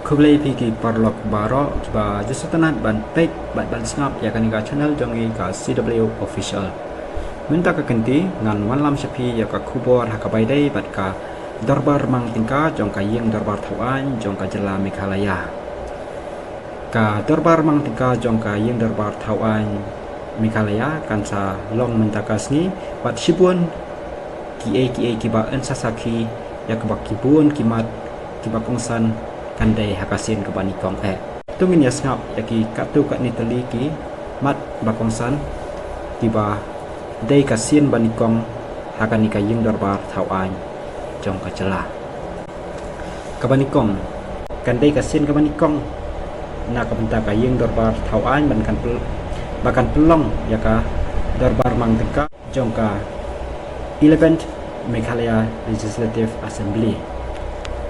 Kublai piki parlok baro ba jusutanat ban pek bat ban snap ya kanika channel jongi ka CW official. Minta ka kenti ngan wan lam shapi ya ka kubor hakabai dai bat ka darbar mang tingka jong ka yeng darbar thauan jong ka jela Meghalaya. Ka darbar mang tingka jong ka yeng darbar thauan Meghalaya kan sa long minta ka sni bat shibun ki ba en sasaki ya ka bakibun kimat kibakongsan kandai hakasin ke banikong tungin ya snap yaki katu kat ni teli ki mat bakongsan tiba dai kasin banikong hakani ka ying darbar thauan jong ka cela ka banikong kandai kasin ka banikong na ka benta ka ying darbar thauan bahkan pelong ya ka darbar mang tengka jong ka 11th Meghalaya Legislative Assembly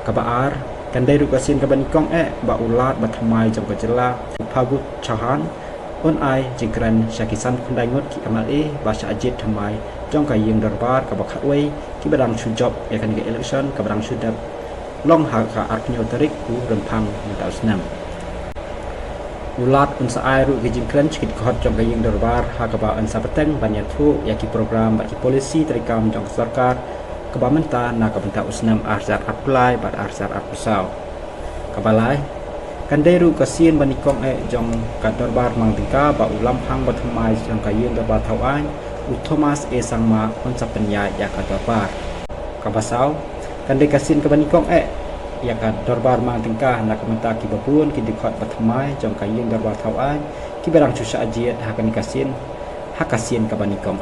ka baar kandai rukasin ka banikong ba ulat ba thamai jong ka jela phagut chahan on ai jingran shakisan khundai ngot ki MLA ba sha ajit thamai jong ka yeng darbar ka ba khatwei ki badang chu job ya kan ke election ka badang chu dap long ha ka arnyo tarik ku rempang ta usnam ulat un sa ai ru ki jingran chikit khot jong ka yeng darbar ha ka ba an sa pateng ban ya thu ya ki program ba ki policy tarikam jong sarkar kebamenta na kabenta usnam arzar apply bar arzar apusau kabalai kanderu kasin banikong jong kadarbar mangtika ba ulam hang bathmai jong kayeng darbar thauan u Thomas sangma onsa penya ya kadarbar kabasau kande kasin kebanikong ya kadarbar mangtika na kabenta ki babun ki dikhot bathmai jong kayeng darbar thauan ki barang chusa ajiat hakan kasin hakasin kebanikong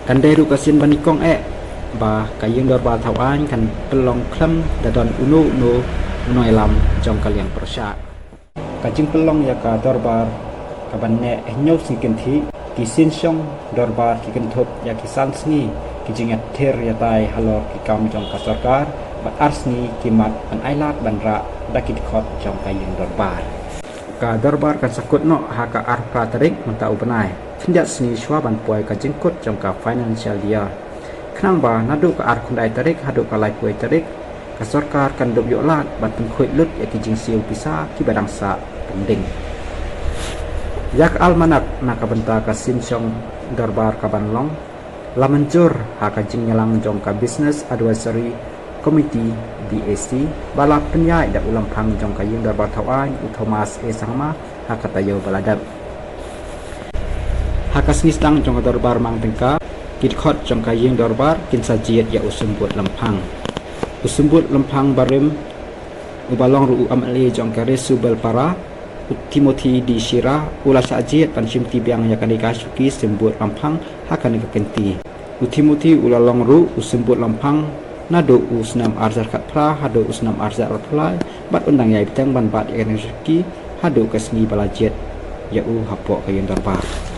kanderu kasin banikong ba kayeng darbar thauan kan pelong klam dadon unu no elam jong kaliang persya kajing pelong ya ka darbar ka banne nyau sikin thi kisin syong darbar ki kenthop ya ki sansni ki jingat ther ya tai halor ki kam jong ka sarkar bat arsni kimat an ailat banra dakit khot jong kayeng darbar ka darbar kan sakut no ha ka arpa tarik menta ubenai tindak sni shwa ban poi ka jingkut jong ka financial year kenang ba nadu ka ar khundai tarik hadu ka lai poi tarik ka sarkar kan dub yo lat ban pengkhoi lut ya ki jing siu pisa ki badang sa pending yak almanak na ka benta ka sinchong darbar ka banlong lamanjur ha ka jing nyalang jong ka business advisory committee BAC bala penyai da ulam phang jong ka yeng darbar thauan u Thomas sangma ha ka tayo baladap hakas nistang jong darbar mang tengka kit khot jong ka yeng darbar kin sajiat ya usumbut lempang barim ubalong ru amale jong ka resubel para Timothy di Shira ula sajiat pansim tibiang ya kan dikasuki sembut lempang hakan ka kenti Timothy ulalong ru usumbut lempang nado usnam arzar kat pra hado usnam arzar apply bat undang yai betang ban bat ya kan rezeki hado kasni balajet ya u hapok ka yeng darbar